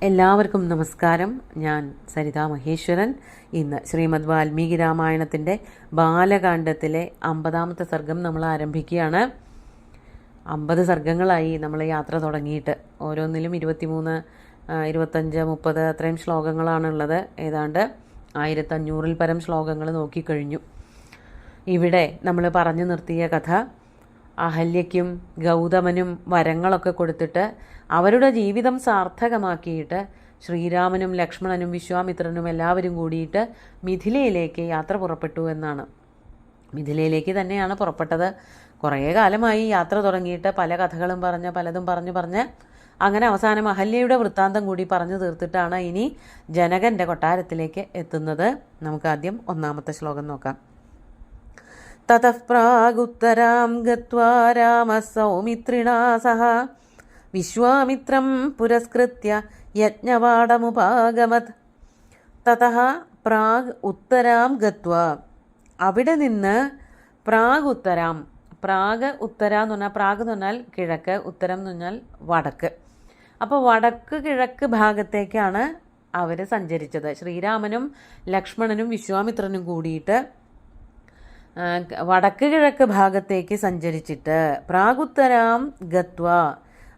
എല്ലാവർക്കും നമസ്കാരം. ഞാൻ സരിതാ മഹേശ്വരൻ. ഇന്ന് ശ്രീമദ് വാൽമീകി രാമായണത്തിൻ്റെ ബാലകാണ്ഡത്തിലെ 50ാമത്തെ സർഗം നമ്മൾ ആരംഭിക്കുകയാണ്. 50 സർഗങ്ങളായി നമ്മൾ യാത്ര തുടങ്ങിയിട്ട്. ഓരോന്നിലും 23, 25, 30 അത്രയും ശ്ലോകങ്ങളാണുള്ളത്. ഏതാണ്ട് 1500-ൽ പരം ശ്ലോകങ്ങൾ നോക്കിക്കഴിഞ്ഞു. ഇവിടെ നമ്മൾ പറഞ്ഞു നിർത്തിയ കഥ, അഹല്യയ്ക്കും ഗൗതമനും വരങ്ങളൊക്കെ കൊടുത്തിട്ട് അവരുടെ ജീവിതം സാർത്ഥകമാക്കിയിട്ട് ശ്രീരാമനും ലക്ഷ്മണനും വിശ്വാമിത്രനും എല്ലാവരും കൂടിയിട്ട് മിഥിലയിലേക്ക് യാത്ര പുറപ്പെട്ടു എന്നാണ്. മിഥിലയിലേക്ക് തന്നെയാണ് പുറപ്പെട്ടത്. കുറേ കാലമായി യാത്ര തുടങ്ങിയിട്ട് പല കഥകളും പലതും പറഞ്ഞ് അങ്ങനെ അവസാനം അഹല്യയുടെ വൃത്താന്തം കൂടി പറഞ്ഞു തീർത്തിട്ടാണ് ഇനി ജനകൻ്റെ കൊട്ടാരത്തിലേക്ക് എത്തുന്നത്. നമുക്കാദ്യം 1ാമത്തെ ശ്ലോകം നോക്കാം. തതഃ പ്രാഗുത്തരാം ഗത്വാ രാമഃ സൗമിത്രിണാ സഹ വിശ്വാമിത്രം പുരസ്കൃത്യ യജ്ഞവാടമുപാഗമത്. തതഃ പ്രാഗ് ഉത്തരാം ഗത്വാ, അവിടെ നിന്ന് പ്രാഗ് ഉത്തര എന്ന് പറഞ്ഞാൽ, പ്രാഗ് എന്ന് പറഞ്ഞാൽ കിഴക്ക്, ഉത്തരം എന്ന് പറഞ്ഞാൽ വടക്ക്. അപ്പോൾ വടക്ക് കിഴക്ക് ഭാഗത്തേക്കാണ് അവർ സഞ്ചരിച്ചത്. ശ്രീരാമനും ലക്ഷ്മണനും വിശ്വാമിത്രനും കൂടിയിട്ട് വടക്ക് കിഴക്ക് ഭാഗത്തേക്ക് സഞ്ചരിച്ചിട്ട് പ്രാഗുത്തരാം ഗത്വ,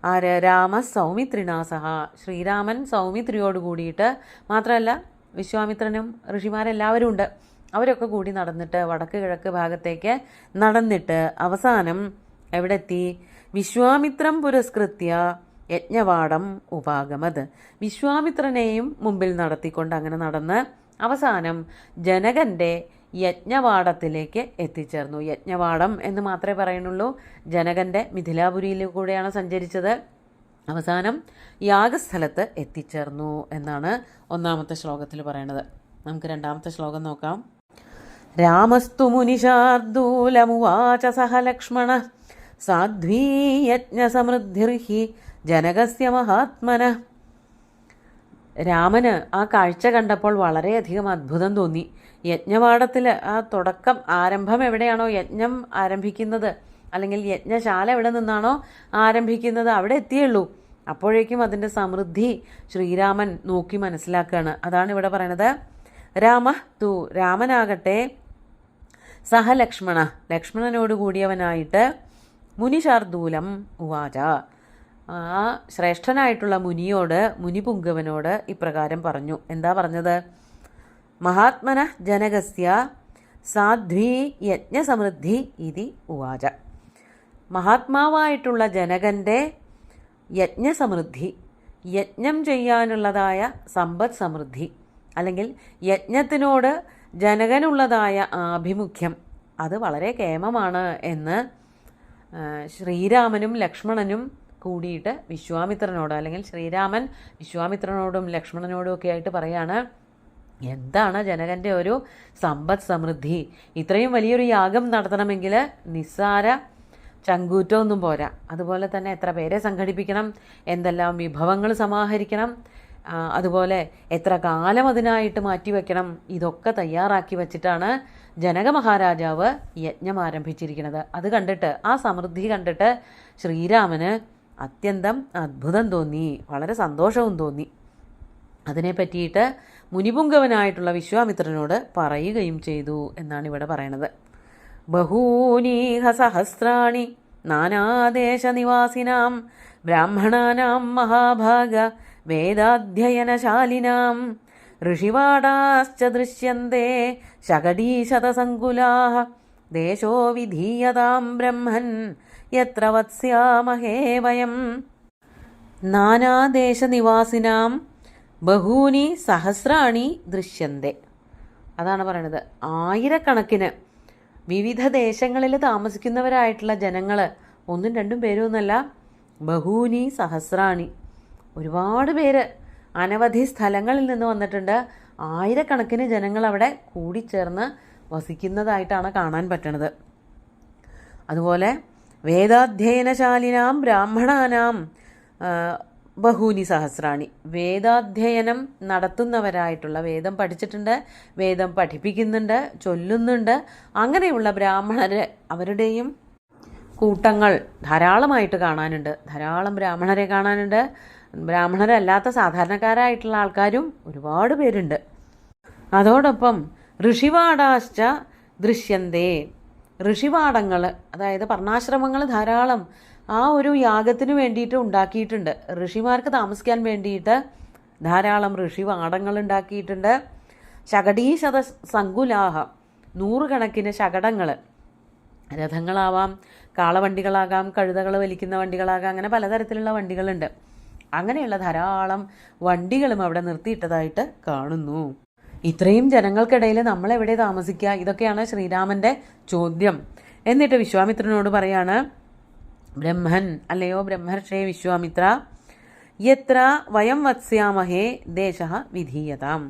ആര്? രാമ സൗമിത്രിണാ സഹ, ശ്രീരാമൻ സൗമിത്രിയോട് കൂടിയിട്ട്, മാത്രമല്ല വിശ്വാമിത്രനും ഋഷിമാരെല്ലാവരും ഉണ്ട്, അവരൊക്കെ കൂടി നടന്നിട്ട് വടക്ക് കിഴക്ക് ഭാഗത്തേക്ക് നടന്നിട്ട് അവസാനം എവിടെ എത്തി? വിശ്വാമിത്രം പുരസ്കൃത്യ യജ്ഞവാടം ഉപാഗമത്. വിശ്വാമിത്രനെയും മുമ്പിൽ നടത്തിക്കൊണ്ട് അങ്ങനെ നടന്ന് അവസാനം ജനകൻ്റെ യജ്ഞവാടത്തിലേക്ക് എത്തിച്ചേർന്നു. യജ്ഞവാടം എന്ന് മാത്രമേ പറയുന്നുള്ളൂ. ജനകൻ്റെ മിഥിലാപുരിയിൽ കൂടെയാണ് സഞ്ചരിച്ചത്. അവസാനം യാഗസ്ഥലത്ത് എത്തിച്ചേർന്നു എന്നാണ് 1ാമത്തെ ശ്ലോകത്തിൽ പറയുന്നത്. നമുക്ക് 2ാമത്തെ ശ്ലോകം നോക്കാം. രാമസ്തു മുനിശാർദൂലമുവാച സഹ ലക്ഷ്മണ സാധ്വീ യജ്ഞസമൃദ്ധിർഹി ജനകസ്യ മഹാത്മന. രാമന് ആ കാഴ്ച കണ്ടപ്പോൾ വളരെയധികം അത്ഭുതം തോന്നി. യജ്ഞവാടത്തിൽ ആ തുടക്കം, ആരംഭം എവിടെയാണോ യജ്ഞം ആരംഭിക്കുന്നത്, അല്ലെങ്കിൽ യജ്ഞശാല എവിടെ നിന്നാണോ ആരംഭിക്കുന്നത്, അവിടെ എത്തിയുള്ളൂ. അപ്പോഴേക്കും അതിൻ്റെ സമൃദ്ധി ശ്രീരാമൻ നോക്കി മനസ്സിലാക്കുകയാണ്. അതാണ് ഇവിടെ പറയണത്. രാമനാകട്ടെ സഹ ലക്ഷ്മണനോട് കൂടിയവനായിട്ട് മുനിശാർദൂലം ഉവാച, ആ ശ്രേഷ്ഠനായിട്ടുള്ള മുനിപുങ്കവനോട് ഇപ്രകാരം പറഞ്ഞു. എന്താ പറഞ്ഞത്? മഹാത്മന ജനകസ്യ സാധ്വീ യജ്ഞസമൃദ്ധി ഇതി ഉവാച. മഹാത്മാവായിട്ടുള്ള ജനകൻ്റെ യജ്ഞസമൃദ്ധി, യജ്ഞം ചെയ്യാനുള്ളതായ സമ്പദ് സമൃദ്ധി, അല്ലെങ്കിൽ യജ്ഞത്തിനോട് ജനകനുള്ളതായ ആഭിമുഖ്യം, അത് വളരെ കേമമാണ് എന്ന് ശ്രീരാമനും ലക്ഷ്മണനും കൂടിയിട്ട് വിശ്വാമിത്രനോട്, അല്ലെങ്കിൽ ശ്രീരാമൻ വിശ്വാമിത്രനോടും ലക്ഷ്മണനോടും ഒക്കെ ആയിട്ട് പറയാണ്, എന്താണ് ജനകൻ്റെ ഒരു സമ്പദ് സമൃദ്ധി. ഇത്രയും വലിയൊരു യാഗം നടത്തണമെങ്കിൽ നിസ്സാര ചങ്കൂറ്റമൊന്നും പോരാ. അതുപോലെ തന്നെ എത്ര പേരെ സംഘടിപ്പിക്കണം, എന്തെല്ലാം വിഭവങ്ങൾ സമാഹരിക്കണം, അതുപോലെ എത്ര കാലം അതിനായിട്ട് മാറ്റിവെക്കണം. ഇതൊക്കെ തയ്യാറാക്കി വച്ചിട്ടാണ് ജനക മഹാരാജാവ് യജ്ഞം ആരംഭിച്ചിരിക്കുന്നത്. അത് കണ്ടിട്ട്, ആ സമൃദ്ധി കണ്ടിട്ട് ശ്രീരാമന് അത്യന്തം അത്ഭുതം തോന്നി, വളരെ സന്തോഷവും തോന്നി. അതിനെ പറ്റിയിട്ട് മുനിപുങ്കവനായിട്ടുള്ള വിശ്വാമിത്രനോട് പറയുകയും ചെയ്തു എന്നാണ് ഇവിടെ പറയണത്. ബഹൂനീഹ സഹസ്രാണി നാനാദേശനിവാസിനാം ബ്രാഹ്മണാനാം മഹാഭാഗ വേദാധ്യയനശാലിനാം ഋഷിവാടാശ്ച ദൃശ്യന്തേ ശകടീശതസങ്കുലാഃ ദേശോ വിധീയതാം ബ്രഹ്മൻ യത്ര വത്സ്യാമഹേ വയം. നാനാദേശനിവാസിനാം ബഹൂനി സഹസ്രാണി ദൃശ്യന്തേ, അതാണ് പറയണത്. ആയിരക്കണക്കിന് വിവിധ ദേശങ്ങളിൽ താമസിക്കുന്നവരായിട്ടുള്ള ജനങ്ങൾ, 1ഉം 2ഉം പേരും ഒന്നല്ല, ബഹൂനി സഹസ്രാണി, ഒരുപാട് പേര് അനവധി സ്ഥലങ്ങളിൽ നിന്ന് വന്നിട്ടുണ്ട്. ആയിരക്കണക്കിന് ജനങ്ങൾ അവിടെ കൂടിച്ചേർന്ന് വസിക്കുന്നതായിട്ടാണ് കാണാൻ പറ്റണത്. അതുപോലെ വേദാധ്യയനശാലിനാം ബ്രാഹ്മണാനാം ബഹൂനി സഹസ്രാണി, വേദാധ്യയനം നടത്തുന്നവരായിട്ടുള്ള, വേദം പഠിച്ചിട്ടുണ്ട്, വേദം പഠിപ്പിക്കുന്നുണ്ട്, ചൊല്ലുന്നുണ്ട്, അങ്ങനെയുള്ള ബ്രാഹ്മണർ, അവരുടെയും കൂട്ടങ്ങൾ ധാരാളമായിട്ട് കാണാനുണ്ട്. ധാരാളം ബ്രാഹ്മണരെ കാണാനുണ്ട്. ബ്രാഹ്മണരല്ലാത്ത സാധാരണക്കാരായിട്ടുള്ള ആൾക്കാരും ഒരുപാട് പേരുണ്ട്. അതോടൊപ്പം ഋഷിവാടാശ്ച ദൃശ്യന്തേ, ഋഷിവാടങ്ങൾ, അതായത് പർണാശ്രമങ്ങൾ ധാരാളം ആ ഒരു യാഗത്തിന് വേണ്ടിയിട്ട് ഉണ്ടാക്കിയിട്ടുണ്ട്. ഋഷിമാർക്ക് താമസിക്കാൻ വേണ്ടിയിട്ട് ധാരാളം ഋഷിവാടങ്ങൾ ഉണ്ടാക്കിയിട്ടുണ്ട്. ശകടീശത സങ്കുലാഹ, നൂറുകണക്കിന് ശകടങ്ങൾ, രഥങ്ങളാവാം, കാളവണ്ടികളാകാം, കഴുതകൾ വലിക്കുന്ന വണ്ടികളാകാം, അങ്ങനെ പലതരത്തിലുള്ള വണ്ടികളുണ്ട്. അങ്ങനെയുള്ള ധാരാളം വണ്ടികളും അവിടെ നിർത്തിയിട്ടതായിട്ട് കാണുന്നു. ഇത്രയും ജനങ്ങൾക്കിടയിൽ നമ്മൾ എവിടെ താമസിക്കുക? ഇതൊക്കെയാണ് ശ്രീരാമൻ്റെ ചോദ്യം. എന്നിട്ട് വിശ്വാമിത്രനോട് പറയാണ്, ബ്രഹ്മൻ, അല്ലയോ ബ്രഹ്മർഷേ വിശ്വാമിത്ര, യത്ര വയം വത്സ്യാമഹേ ദേശഃ വിധീയതാം.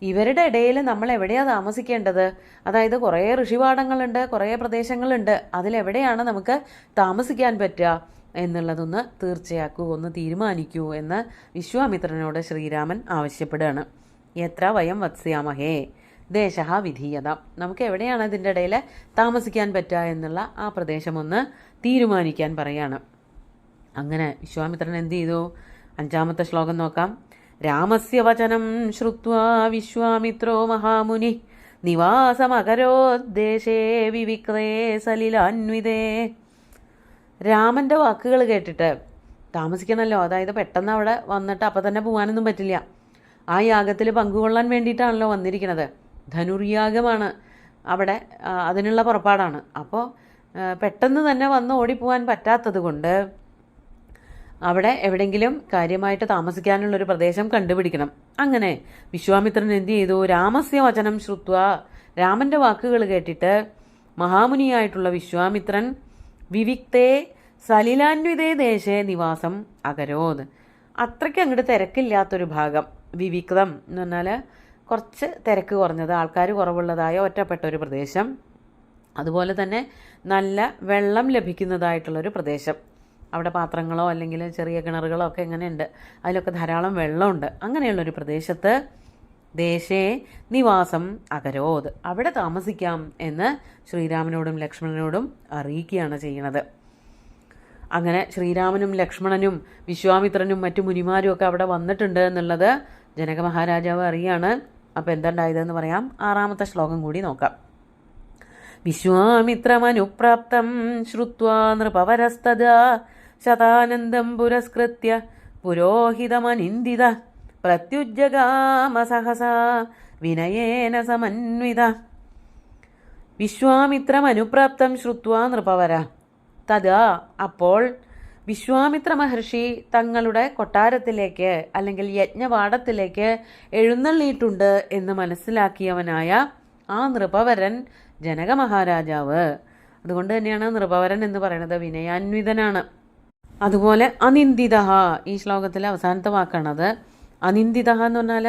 ഇവരുടെ ഇടയിൽ നമ്മൾ എവിടെയാണ് താമസിക്കേണ്ടത്? അതായത് കുറേ ഋഷിവാടങ്ങളുണ്ട്, കുറേ പ്രദേശങ്ങളുണ്ട്, അതിലെവിടെയാണ് നമുക്ക് താമസിക്കാൻ പറ്റുക എന്നുള്ളതൊന്ന് തീർച്ചയാക്കൂ, ഒന്ന് തീരുമാനിക്കൂ എന്ന് വിശ്വാമിത്രനോട് ശ്രീരാമൻ ആവശ്യപ്പെടുകയാണ്. യത്ര വയം വത്സ്യാമഹേ ദേശഃ വിധീയതാം. നമുക്ക് എവിടെയാണ് ഇതിൻ്റെ ഇടയിൽ താമസിക്കാൻ പറ്റുക എന്നുള്ള ആ പ്രദേശം ഒന്ന് തീരുമാനിക്കാൻ പറയാണ്. അങ്ങനെ വിശ്വാമിത്രൻ എന്ത് ചെയ്തു? 5-ാമത്തെ ശ്ലോകം നോക്കാം. രാമസ്യ വചനം ശ്രുത്വാ വിശ്വാമിത്രോ മഹാമുനി നിവാസമകരോദ്ദേശേ വിവിക്തേ സലിലാന്വിതേ. രാമൻ്റെ വാക്കുകൾ കേട്ടിട്ട് താമസിക്കണമല്ലോ, അതായത് പെട്ടെന്ന് അവിടെ വന്നിട്ട് അപ്പം തന്നെ പോകാനൊന്നും പറ്റില്ല. ആ യാഗത്തിൽ പങ്കുകൊള്ളാൻ വേണ്ടിയിട്ടാണല്ലോ വന്നിരിക്കുന്നത്. ധനുർയാഗമാണ് അവിടെ, അതിനുള്ള പുറപ്പാടാണ്. അപ്പോൾ പെട്ടെന്ന് തന്നെ വന്ന് ഓടിപ്പോവാൻ പറ്റാത്തത് കൊണ്ട് അവിടെ എവിടെയെങ്കിലും കാര്യമായിട്ട് താമസിക്കാനുള്ളൊരു പ്രദേശം കണ്ടുപിടിക്കണം. അങ്ങനെ വിശ്വാമിത്രൻ എന്ത് ചെയ്തു? രാമസ്യ വചനം ശ്രുത്വ, രാമൻ്റെ വാക്കുകൾ കേട്ടിട്ട് മഹാമുനിയായിട്ടുള്ള വിശ്വാമിത്രൻ വിവിക്തേ സലിലാന്വിതേ ദേശേ നിവാസം അകരോത്. അത്രയ്ക്ക് അങ്ങോട്ട് തിരക്കില്ലാത്തൊരു ഭാഗം, വിവിക്തം എന്ന് പറഞ്ഞാൽ കുറച്ച് തിരക്ക് കുറഞ്ഞത്, ആൾക്കാർ കുറവുള്ളതായ ഒറ്റപ്പെട്ട ഒരു പ്രദേശം, അതുപോലെ തന്നെ നല്ല വെള്ളം ലഭിക്കുന്നതായിട്ടുള്ളൊരു പ്രദേശം. അവിടെ പാത്രങ്ങളോ അല്ലെങ്കിൽ ചെറിയ കിണറുകളോ ഒക്കെ എങ്ങനെയുണ്ട്, അതിലൊക്കെ ധാരാളം വെള്ളമുണ്ട്. അങ്ങനെയുള്ളൊരു പ്രദേശത്ത് ദേശേ നിവാസം അകരോത്, അവിടെ താമസിക്കാം എന്ന് ശ്രീരാമനോടും ലക്ഷ്മണനോടും അറിയിക്കുകയാണ് ചെയ്യുന്നത്. അങ്ങനെ ശ്രീരാമനും ലക്ഷ്മണനും വിശ്വാമിത്രനും മറ്റു മുനിമാരും ഒക്കെ അവിടെ വന്നിട്ടുണ്ട് എന്നുള്ളത് ജനക മഹാരാജാവ് അറിയാണ്. അപ്പോൾ എന്തുണ്ടായതെന്ന് പറയാം. 6-ാമത്തെ ശ്ലോകം കൂടി നോക്കാം. വിശ്വാമിത്രമനുപ്രാപ്തം ശ്രുത്വാ നൃപവരസ്തദാ ശതാനന്ദം പുരസ്കൃത്യ പുരോഹിതമനിന്ദിത പ്രത്യുജ്ജഗാമ സഹസാ വിനയേന സമന്വിത. വിശ്വാമിത്രമനുപ്രാപ്തം ശ്രുത്വാ നൃപവര തഥാ, അപ്പോൾ വിശ്വാമിത്ര മഹർഷി തങ്ങളുടെ കൊട്ടാരത്തിലേക്ക് അല്ലെങ്കിൽ യജ്ഞവാടത്തിലേക്ക് എഴുന്നള്ളിയിട്ടുണ്ട് എന്ന് മനസ്സിലാക്കിയവനായ ആ നൃപവരൻ ജനക മഹാരാജാവ്. അതുകൊണ്ട് തന്നെയാണ് നൃപവരൻ എന്ന് പറയുന്നത്, വിനയാന്വിതനാണ്. അതുപോലെ അനിന്ദിത, ഈ ശ്ലോകത്തിലെ അവസാനത്തെ വാക്കാണത്. അനിന്ദിത എന്ന് പറഞ്ഞാൽ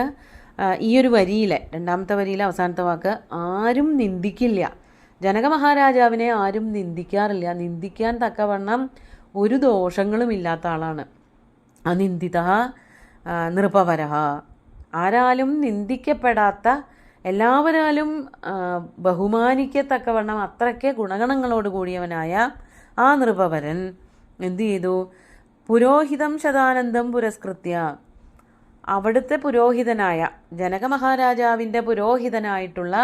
ഈ ഒരു വരിയിലെ 2-ാമത്തെ വരിയിലെ അവസാനത്തെ വാക്ക്, ആരും നിന്ദിക്കില്ല. ജനക മഹാരാജാവിനെ ആരും നിന്ദിക്കാറില്ല. നിന്ദിക്കാൻ തക്കവണ്ണം ഒരു ദോഷങ്ങളും ഇല്ലാത്ത ആളാണ്. അനിന്ദിത നൃപവര, ആരാലും നിന്ദിക്കപ്പെടാത്ത, എല്ലാവരാലും ബഹുമാനിക്കത്തക്കവണ്ണം അത്രയ്ക്ക് ഗുണഗണങ്ങളോട് കൂടിയവനായ ആ നൃപവരൻ എന്തു ചെയ്തു? പുരോഹിതം ശതാനന്ദം പുരസ്കൃത്യ, അവിടുത്തെ പുരോഹിതനായ ജനക മഹാരാജാവിൻ്റെ പുരോഹിതനായിട്ടുള്ള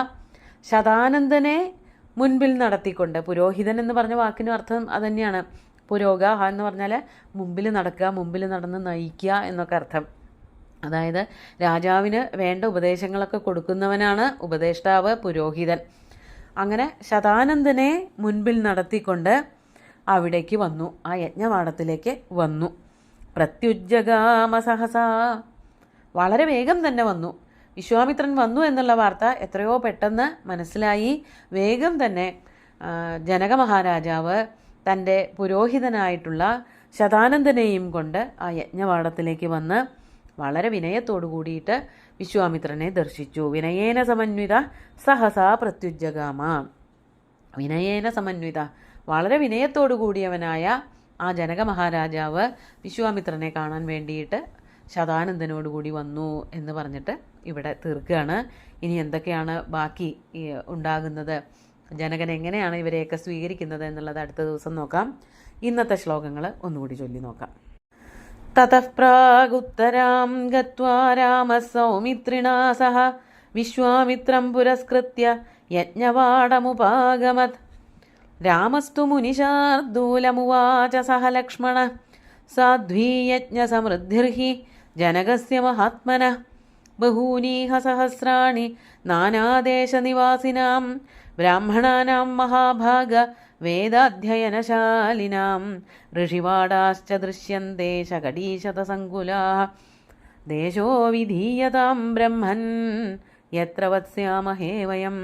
ശതാനന്ദനെ മുൻപിൽ നടത്തിക്കൊണ്ട്, പുരോഹിതൻ എന്ന് പറഞ്ഞ വാക്കിന് അർത്ഥം അതുതന്നെയാണ്. പുരോഗാഹ എന്ന് പറഞ്ഞാൽ മുമ്പിൽ നടക്കുക, മുമ്പിൽ നടന്ന് നയിക്കുക എന്നൊക്കെ അർത്ഥം. അതായത് രാജാവിന് വേണ്ട ഉപദേശങ്ങളൊക്കെ കൊടുക്കുന്നവനാണ് ഉപദേഷ്ടാവ്, പുരോഹിതൻ. അങ്ങനെ ശതാനന്ദനെ മുൻപിൽ നടത്തിക്കൊണ്ട് അവിടേക്ക് വന്നു, ആ യജ്ഞവാടത്തിലേക്ക് വന്നു. പ്രത്യുജ്ജഗാമ സഹസ, വളരെ വേഗം തന്നെ വന്നു. വിശ്വാമിത്രൻ വന്നു എന്നുള്ള വാർത്ത എത്രയോ പെട്ടെന്ന് മനസ്സിലായി. വേഗം തന്നെ ജനക മഹാരാജാവ് തൻ്റെ പുരോഹിതനായിട്ടുള്ള ശതാനന്ദനെയും കൊണ്ട് ആ യജ്ഞവാടത്തിലേക്ക് വന്ന് വളരെ വിനയത്തോടു കൂടിയിട്ട് വിശ്വാമിത്രനെ ദർശിച്ചു. വിനയേന സമന്വിത സഹസാ പ്രത്യുജ്ജഗാമ. വിനയേന സമന്വിത, വളരെ വിനയത്തോടു കൂടിയവനായ ആ ജനക മഹാരാജാവ് വിശ്വാമിത്രനെ കാണാൻ വേണ്ടിയിട്ട് ശതാനന്ദനോടുകൂടി വന്നു എന്ന് പറഞ്ഞിട്ട് ഇവിടെ തീർക്കുകയാണ്. ഇനി എന്തൊക്കെയാണ് ബാക്കി ഉണ്ടാകുന്നത്, ജനകൻ എങ്ങനെയാണ് ഇവരെയൊക്കെ സ്വീകരിക്കുന്നത് എന്നുള്ളത് അടുത്ത ദിവസം നോക്കാം. ഇന്നത്തെ ശ്ലോകങ്ങൾ ഒന്നുകൂടി ചൊല്ലി നോക്കാം. തതഃ പ്രാഗുത്തരാം ഗത്വാ രാമः സൗമിത്രിണാ സഹ വിശ്വാമിത്രം പുരസ്കൃത്യ യജ്ഞവാടമുപാഗമത്. രാമസ്തു മുനിശാർദൂലമുവാച സഹ ലക്ഷ്മണഃ സാധ്വീ യജ്ഞസമൃദ്ധിർഹി ജനകസ്യ മഹാത്മനഃ ബഹൂനീഹ സഹസ്രാണി നാനാദേശനിവാസിനാം ബ്രാഹ്മണാനാം മഹാഭാഗ വേദാധ്യയനശാലിനാം ഋഷിവാടാശ്ച ദൃശ്യന്തെ ശകടീശതസങ്കുലാഃ ദേശോ വിധീയതാം ബ്രഹ്മൻ യത്ര വത്സ്യാമഹേ വയം.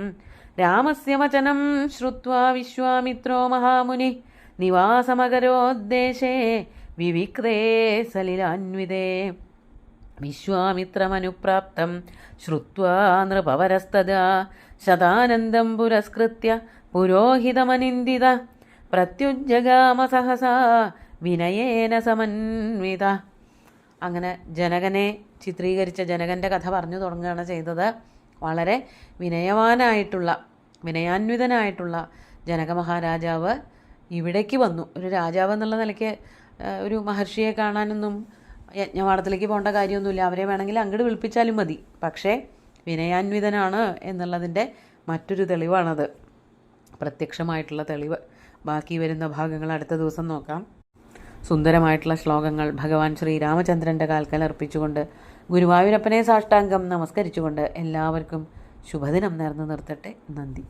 രാമസ്യ വചനം ശ്രുത്വാ വിശ്വാമിത്രോ മഹാമുനിഃ നിവാസമകരോദ്ദേശേ വിവിക്തേ സലിലാന്വിതേ. വിശ്വാമിത്രമനുപ്രാപ്തം ശ്രുത്വാ നൃപവരസ്തദാ ശതാനന്ദം പുരസ്കൃത്യ പുരോഹിതമനിന്ദിത പ്രത്യുജ്ജഗാമ സഹസാ വിനയേന സമന്വിത. അങ്ങനെ ജനകനെ ചിത്രീകരിച്ച ജനകൻ്റെ കഥ പറഞ്ഞു തുടങ്ങുകയാണ് ചെയ്തത്. വളരെ വിനയാന്വിതനായിട്ടുള്ള ജനക മഹാരാജാവ് ഇവിടേക്ക് വന്നു. ഒരു രാജാവ് എന്നുള്ള നിലയ്ക്ക് ഒരു മഹർഷിയെ കാണാനൊന്നും യജ്ഞവാടത്തിലേക്ക് പോകേണ്ട കാര്യമൊന്നുമില്ല. അവരെ വേണമെങ്കിൽ അങ്ങോട്ട് വിളിപ്പിച്ചാലും മതി. പക്ഷേ വിനയാന്വിതനാണ് എന്നുള്ളതിൻ്റെ മറ്റൊരു തെളിവാണത്, പ്രത്യക്ഷമായിട്ടുള്ള തെളിവ്. ബാക്കി വരുന്ന ഭാഗങ്ങൾ അടുത്ത ദിവസം നോക്കാം. സുന്ദരമായിട്ടുള്ള ശ്ലോകങ്ങൾ ഭഗവാൻ ശ്രീരാമചന്ദ്രൻ്റെ കാൽക്കൽ അർപ്പിച്ചുകൊണ്ട് ഗുരുവായൂരപ്പനെ സാഷ്ടാംഗം നമസ്കരിച്ചുകൊണ്ട് എല്ലാവർക്കും ശുഭദിനം നേർന്നു നിർത്തട്ടെ. നന്ദി.